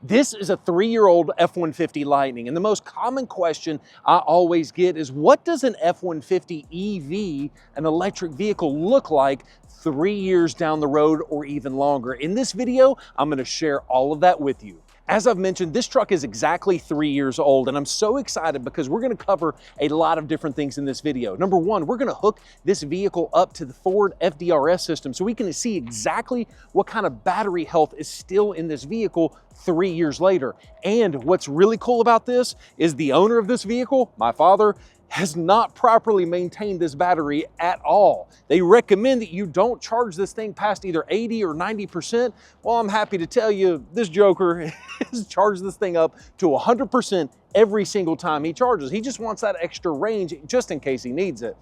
This is a 3-year-old F-150 Lightning, and the most common question I always get is, what does an F-150 EV, an electric vehicle, look like 3 years down the road or even longer? In this video, I'm going to share all of that with you. As I've mentioned, this truck is exactly 3 years old, and I'm so excited because we're going to cover a lot of different things in this video. Number one, we're going to hook this vehicle up to the Ford FDRS system so we can see exactly what kind of battery health is still in this vehicle 3 years later. And what's really cool about this is the owner of this vehicle, my father, has not properly maintained this battery at all. They recommend that you don't charge this thing past either 80 or 90%. Well, I'm happy to tell you this joker has charged this thing up to 100% every single time he charges. He just wants that extra range just in case he needs it.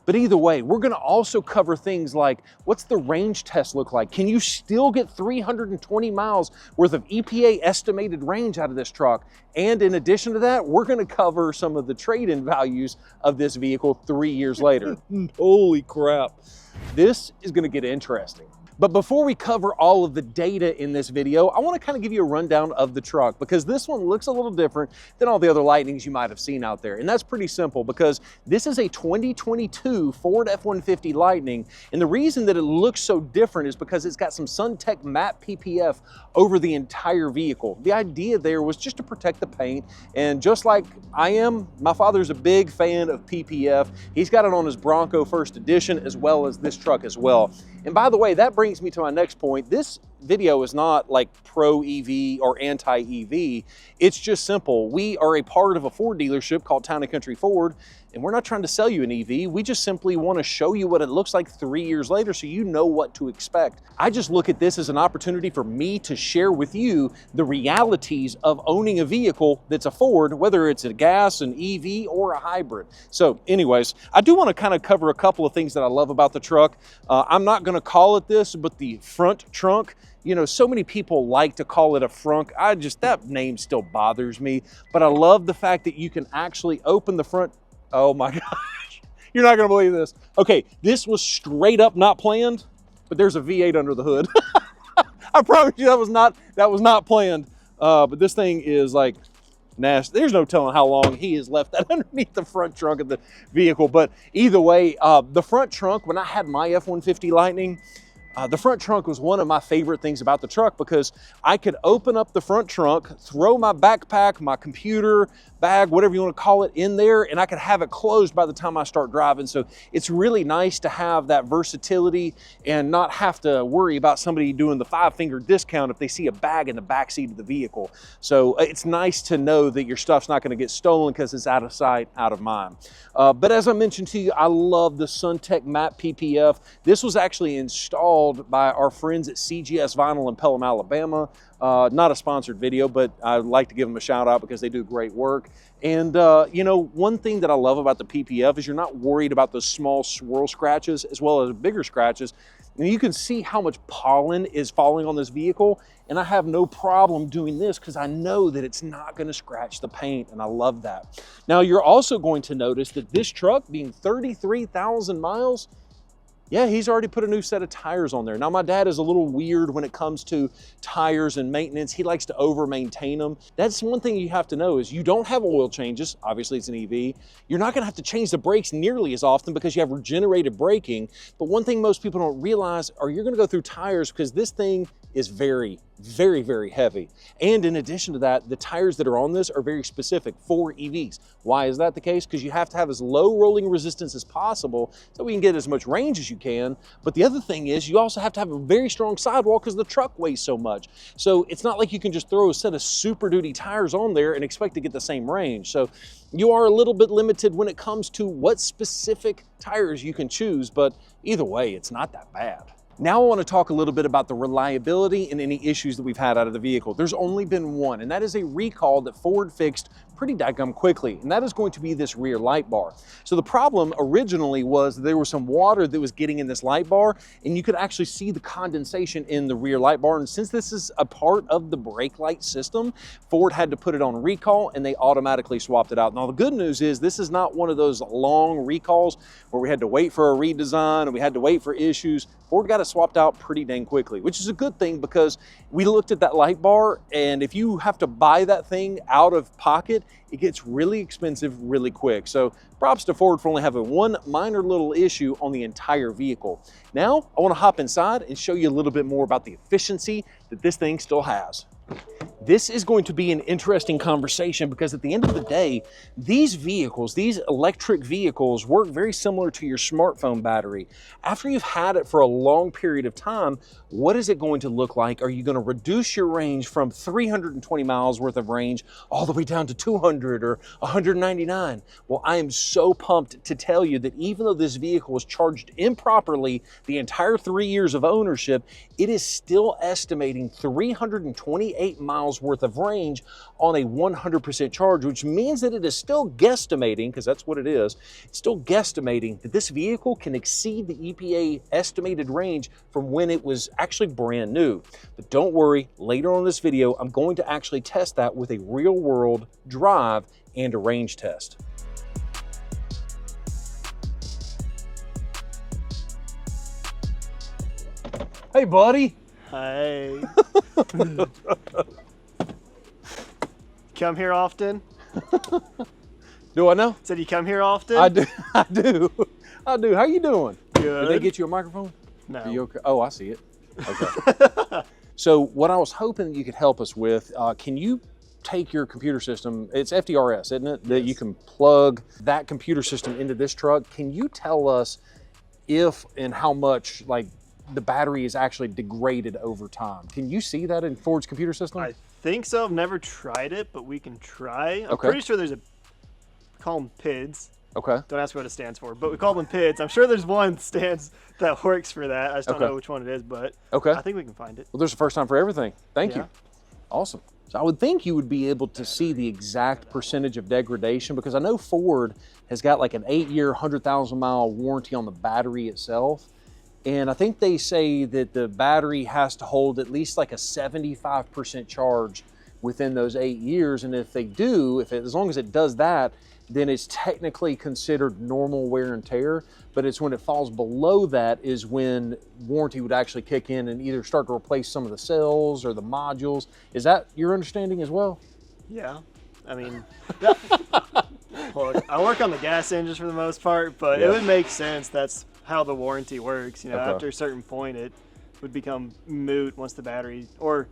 But either way, we're gonna also cover things like, what's the range test look like? Can you still get 320 miles worth of EPA estimated range out of this truck? And in addition to that, we're gonna cover some of the trade-in values of this vehicle 3 years later. Holy crap. This is gonna get interesting. But before we cover all of the data in this video, I want to kind of give you a rundown of the truck because this one looks a little different than all the other Lightnings you might have seen out there. And that's pretty simple because this is a 2022 Ford F-150 Lightning. And the reason that it looks so different is because it's got some SunTech matte PPF over the entire vehicle. The idea there was just to protect the paint. And just like I am, my father's a big fan of PPF. He's got it on his Bronco first edition as well as this truck as well. And by the way, that brings me to my next point. This video is not like pro EV or anti EV. It's just simple. We are a part of a Ford dealership called Town & Country Ford, and we're not trying to sell you an EV. We just simply want to show you what it looks like 3 years later so you know what to expect. I just look at this as an opportunity for me to share with you the realities of owning a vehicle that's a Ford, whether it's a gas, an EV, or a hybrid. So anyways, I do want to kind of cover a couple of things that I love about the truck. I'm not going to call it this, but the front trunk. You know, so many people like to call it a frunk. That name still bothers me, but I love the fact that you can actually open the front. Oh my gosh, you're not gonna believe this. Okay, this was straight up not planned, but there's a V8 under the hood. I promise you that was not planned. But this thing is like nasty. There's no telling how long he has left that underneath the front trunk of the vehicle. But either way, the front trunk, when I had my F-150 Lightning, the front trunk was one of my favorite things about the truck because I could open up the front trunk, throw my backpack, my computer, bag, whatever you want to call it, in there, and I could have it closed by the time I start driving. So it's really nice to have that versatility and not have to worry about somebody doing the 5-finger discount if they see a bag in the back seat of the vehicle. So it's nice to know that your stuff's not going to get stolen because it's out of sight, out of mind. But as I mentioned to you, I love the SunTech matte PPF. This was actually installed by our friends at CGS Vinyl in Pelham, Alabama. Not a sponsored video, but I'd like to give them a shout out because they do great work. And you know, one thing that I love about the PPF is you're not worried about those small swirl scratches as well as bigger scratches. And you can see how much pollen is falling on this vehicle. And I have no problem doing this because I know that it's not going to scratch the paint, and I love that. Now, you're also going to notice that this truck being 33,000 miles, yeah, he's already put a new set of tires on there. Now, my dad is a little weird when it comes to tires and maintenance. He likes to over-maintain them. That's one thing you have to know is you don't have oil changes. Obviously, it's an EV. You're not gonna have to change the brakes nearly as often because you have regenerative braking. But one thing most people don't realize are you're gonna go through tires because this thing is very, very heavy. And in addition to that, the tires that are on this are very specific for EVs. Why is that the case? Because you have to have as low rolling resistance as possible so we can get as much range as you can. But the other thing is you also have to have a very strong sidewall because the truck weighs so much. So it's not like you can just throw a set of Super Duty tires on there and expect to get the same range. So you are a little bit limited when it comes to what specific tires you can choose, but either way, it's not that bad. Now I want to talk a little bit about the reliability and any issues that we've had out of the vehicle. There's only been one, and that is a recall that Ford fixed pretty daggum quickly, and that is going to be this rear light bar. So the problem originally was there was some water that was getting in this light bar, and you could actually see the condensation in the rear light bar. And since this is a part of the brake light system, Ford had to put it on recall, and they automatically swapped it out. Now the good news is this is not one of those long recalls where we had to wait for a redesign and we had to wait for issues. Ford got it swapped out pretty dang quickly, which is a good thing because we looked at that light bar, and if you have to buy that thing out of pocket, it gets really expensive really quick. So props to Ford for only having one minor little issue on the entire vehicle. Now, I want to hop inside and show you a little bit more about the efficiency that this thing still has. This is going to be an interesting conversation because at the end of the day, these vehicles, these electric vehicles work very similar to your smartphone battery. After you've had it for a long period of time, what is it going to look like? Are you going to reduce your range from 320 miles worth of range all the way down to 200 or 199? Well, I am so pumped to tell you that even though this vehicle was charged improperly the entire 3 years of ownership, it is still estimating 328 miles worth of range on a 100% charge, which means that it is still guesstimating, because that's what it is, it's still guesstimating that this vehicle can exceed the EPA estimated range from when it was actually brand new. But don't worry, later on in this video, I'm going to actually test that with a real world drive and a range test. Hey, buddy. Hey. Come here often? Do I know? Said you come here often? I do. I do. I do. How you doing? Good. Did they get you a microphone? No. Are you okay? Oh, I see it. Okay. So what I was hoping you could help us with, can you take your computer system, it's FDRS, isn't it? That you can plug that computer system into this truck. Can you tell us if and how much like the battery is actually degraded over time? Can you see that in Ford's computer system? I think so. I've never tried it, but we can try. I'm Okay. pretty sure there's a, call them PIDs. Okay. Don't ask me what it stands for, but we call them PIDs. I'm sure there's one that works for that. I just don't know which one it is, but I think we can find it. Well, there's a first time for everything. Thank you. Awesome. So I would think you would be able to see the exact percentage of degradation, because I know Ford has got like an 8-year, 100,000 mile warranty on the battery itself. And I think they say that the battery has to hold at least like a 75% charge within those 8 years. And if they do, as long as it does that, then it's technically considered normal wear and tear. But it's when it falls below that is when warranty would actually kick in and either start to replace some of the cells or the modules. Is that your understanding as well? Yeah. I mean, look, I work on the gas engines for the most part, but it would make sense. That's how the warranty works. You know, after a certain point, it would become moot once the battery, or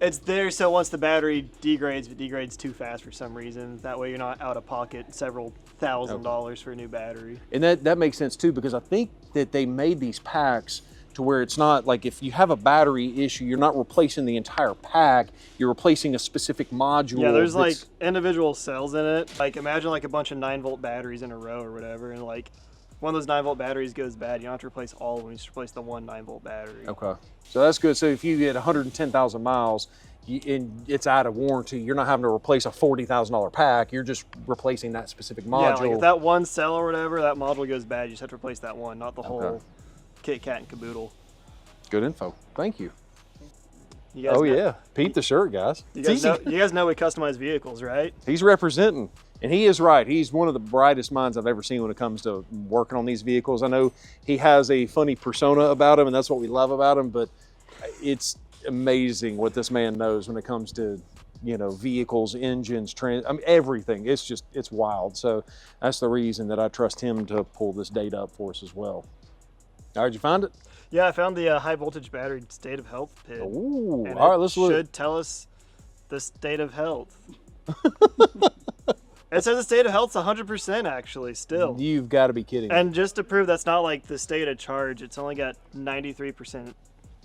it's there so once the battery degrades, if it degrades too fast for some reason, that way you're not out of pocket several $1,000s for a new battery. And that makes sense too, because I think that they made these packs to where it's not like if you have a battery issue, you're not replacing the entire pack, you're replacing a specific module. Yeah, there's like individual cells in it. Like imagine like a bunch of 9-volt batteries in a row or whatever, and like one of those 9-volt batteries goes bad, you don't have to replace all of them, you just replace the one 9-volt battery. Okay, so that's good. So if you get 110,000 miles and it's out of warranty, you're not having to replace a $40,000 pack, you're just replacing that specific module. Yeah, like if that one cell or whatever, that module goes bad, you just have to replace that one, not the whole kit, kat, and caboodle. Good info. Thank you. You guys know, yeah. Peep the shirt, guys. You guys know we customize vehicles, right? He's representing. And he is right. He's one of the brightest minds I've ever seen when it comes to working on these vehicles. I know he has a funny persona about him, and that's what we love about him, but it's amazing what this man knows when it comes to, you know, vehicles, engines, I mean, everything. It's just, it's wild. So that's the reason that I trust him to pull this data up for us as well. All right, did you find it? Yeah, I found the high voltage battery state of health PID. Ooh, and all right, let's look. It should tell us the state of health. It says the state of health's 100% actually still. You've got to be kidding me. And just to prove that's not like the state of charge, it's only got 93%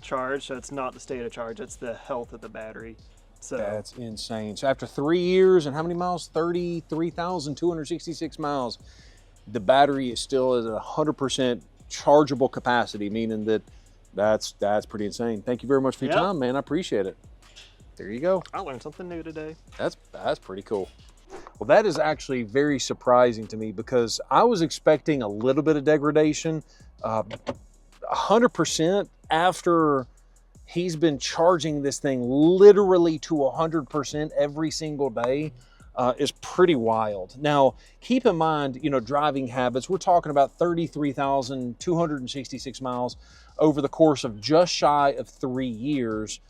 charge, so it's not the state of charge, it's the health of the battery. So that's insane. So after 3 years and how many miles? 33,266 miles. The battery is still at 100% chargeable capacity, meaning that that's pretty insane. Thank you very much for your time, man. I appreciate it. There you go. I learned something new today. That's pretty cool. Well, that is actually very surprising to me because I was expecting a little bit of degradation. 100% after he's been charging this thing literally to 100% every single day is pretty wild. Now, keep in mind, you know, driving habits. We're talking about 33,266 miles over the course of just shy of 3 years,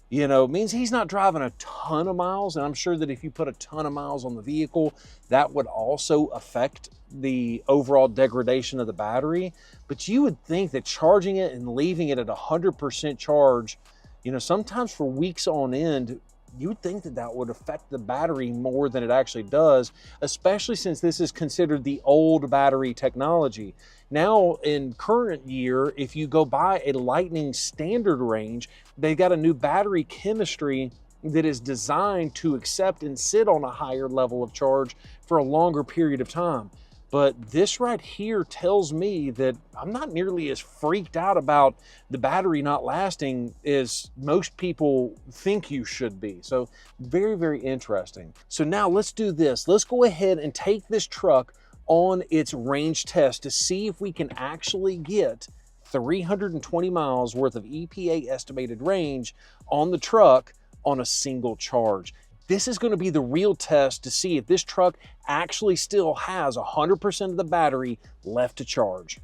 you know, means he's not driving a ton of miles. And I'm sure that if you put a ton of miles on the vehicle, that would also affect the overall degradation of the battery. But you would think that charging it and leaving it at 100% charge, you know, sometimes for weeks on end, you would think that that would affect the battery more than it actually does, especially since this is considered the old battery technology. Now, in current year, if you go buy a Lightning standard range, they've got a new battery chemistry that is designed to accept and sit on a higher level of charge for a longer period of time. But this right here tells me that I'm not nearly as freaked out about the battery not lasting as most people think you should be. So very, very interesting. So now let's do this. Let's go ahead and take this truck on its range test to see if we can actually get 320 miles worth of EPA estimated range on the truck on a single charge. This is going to be the real test to see if this truck actually still has 100% of the battery left to charge.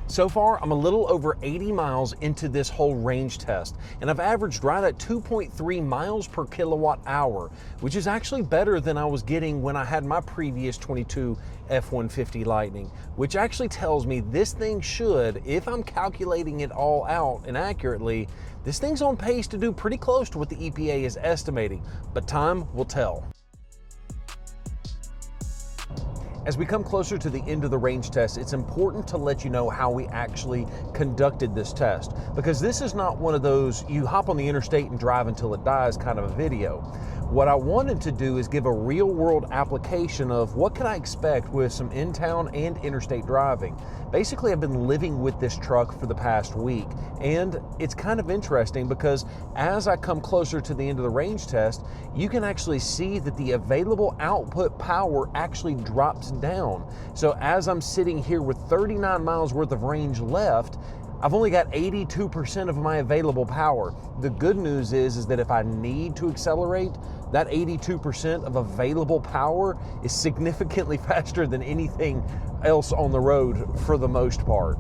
So far, I'm a little over 80 miles into this whole range test, and I've averaged right at 2.3 miles per kilowatt hour, which is actually better than I was getting when I had my previous 22 F-150 Lightning, which actually tells me this thing should, if I'm calculating it all out and accurately, this thing's on pace to do pretty close to what the EPA is estimating, but time will tell. As we come closer to the end of the range test, it's important to let you know how we actually conducted this test, because this is not one of those you hop on the interstate and drive until it dies kind of a video. What I wanted to do is give a real world application of what can I expect with some in-town and interstate driving. Basically, I've been living with this truck for the past week, and it's kind of interesting because as I come closer to the end of the range test, you can actually see that the available output power actually drops down. So as I'm sitting here with 39 miles worth of range left, I've only got 82% of my available power. The good news is that if I need to accelerate, that 82% of available power is significantly faster than anything else on the road for the most part.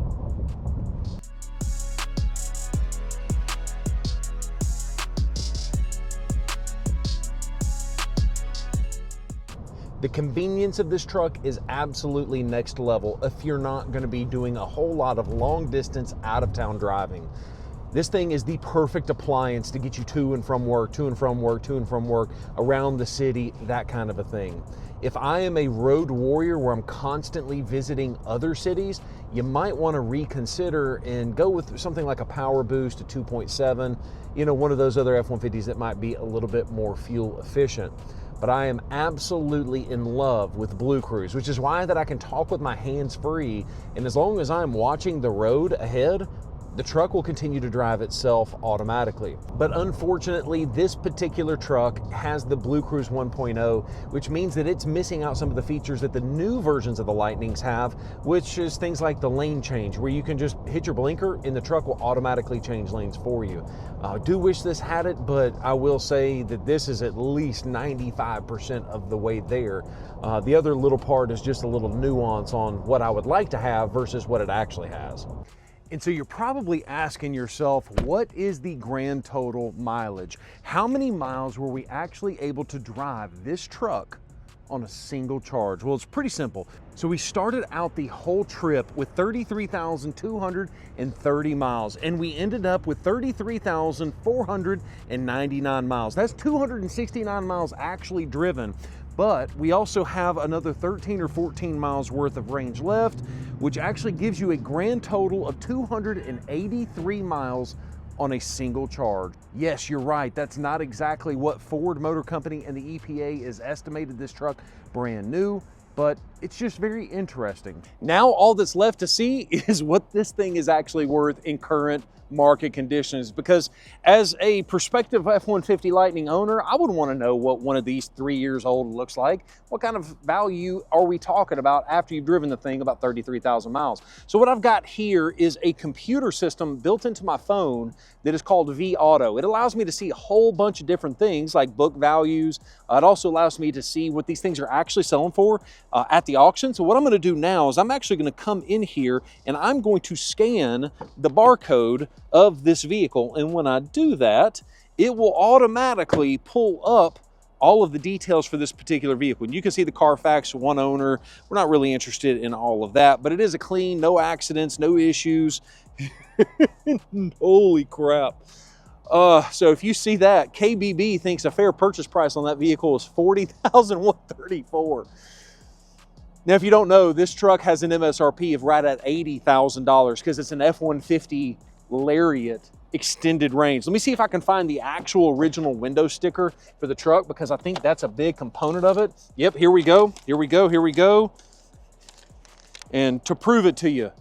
The convenience of this truck is absolutely next level if you're not going to be doing a whole lot of long distance out of town driving. This thing is the perfect appliance to get you to and from work, to and from work, to and from work, around the city, that kind of a thing. If I am a road warrior where I'm constantly visiting other cities, you might want to reconsider and go with something like a Power Boost, a 2.7, you know, one of those other F-150s that might be a little bit more fuel efficient. But I am absolutely in love with Blue Cruise, which is why that I can talk with my hands free, and as long as I'm watching the road ahead, the truck will continue to drive itself automatically. But unfortunately, this particular truck has the Blue Cruise 1.0, which means that it's missing out some of the features that the new versions of the Lightnings have, which is things like the lane change, where you can just hit your blinker and the truck will automatically change lanes for you. I do wish this had it, but I will say that this is at least 95% of the way there. The other little part is just a little nuance on what I would like to have versus what it actually has. And so you're probably asking yourself, what is the grand total mileage? How many miles were we actually able to drive this truck on a single charge? Well, it's pretty simple. So we started out the whole trip with 33,230 miles, and we ended up with 33,499 miles. That's 269 miles actually driven. But we also have another 13 or 14 miles worth of range left, which actually gives you a grand total of 283 miles on a single charge. Yes, you're right. That's not exactly what Ford Motor Company and the EPA is estimated this truck brand new, but it's just very interesting. Now all that's left to see is what this thing is actually worth in current market conditions, because as a prospective F-150 Lightning owner, I would want to know what one of these 3 years old looks like. What kind of value are we talking about after you've driven the thing about 33,000 miles? So what I've got here is a computer system built into my phone that is called vAuto. It allows me to see a whole bunch of different things like book values. It also allows me to see what these things are actually selling for at at the auction. So what I'm gonna do now is I'm actually gonna come in here and I'm going to scan the barcode of this vehicle. And when I do that, it will automatically pull up all of the details for this particular vehicle. And you can see the Carfax, one owner. We're not really interested in all of that, but it is a clean, no accidents, no issues. Holy crap. So if you see that, KBB thinks a fair purchase price on that vehicle is $40,134. Now, if you don't know, this truck has an MSRP of right at $80,000 because it's an F-150 Lariat extended range. Let me see if I can find the actual original window sticker for the truck, because I think that's a big component of it. Yep, here we go, here we go, here we go. And to prove it to you,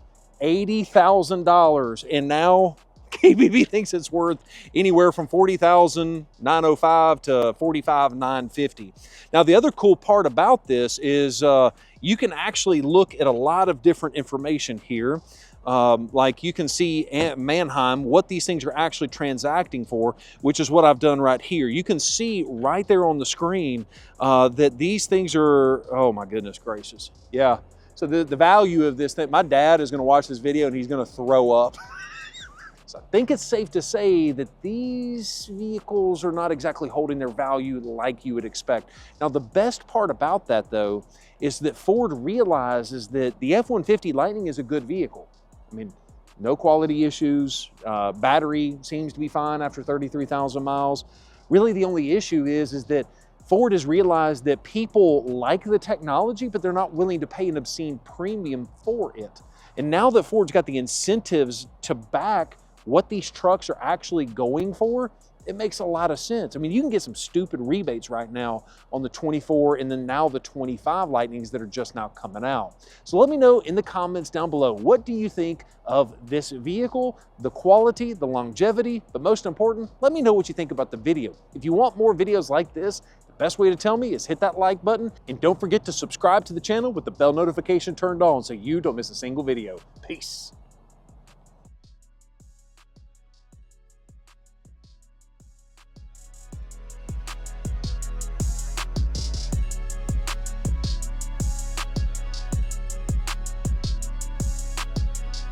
$80,000, and now KBB thinks it's worth anywhere from $40,905 to $45,950. Now, the other cool part about this is you can actually look at a lot of different information here. Like you can see at Manheim what these things are actually transacting for, which is what I've done right here. You can see right there on the screen that these things are, oh my goodness gracious. Yeah, so the value of this thing, my dad is gonna watch this video and he's gonna throw up. So I think it's safe to say that these vehicles are not exactly holding their value like you would expect. Now, the best part about that though, is that Ford realizes that the F-150 Lightning is a good vehicle. I mean, no quality issues, battery seems to be fine after 33,000 miles. Really the only issue is that Ford has realized that people like the technology, but they're not willing to pay an obscene premium for it. And now that Ford's got the incentives to back what these trucks are actually going for, it makes a lot of sense. I mean, you can get some stupid rebates right now on the 24 and then now the 25 Lightnings that are just now coming out. So let me know in the comments down below, what do you think of this vehicle, the quality, the longevity, but most important, let me know what you think about the video. If you want more videos like this, the best way to tell me is hit that like button, and don't forget to subscribe to the channel with the bell notification turned on so you don't miss a single video. Peace.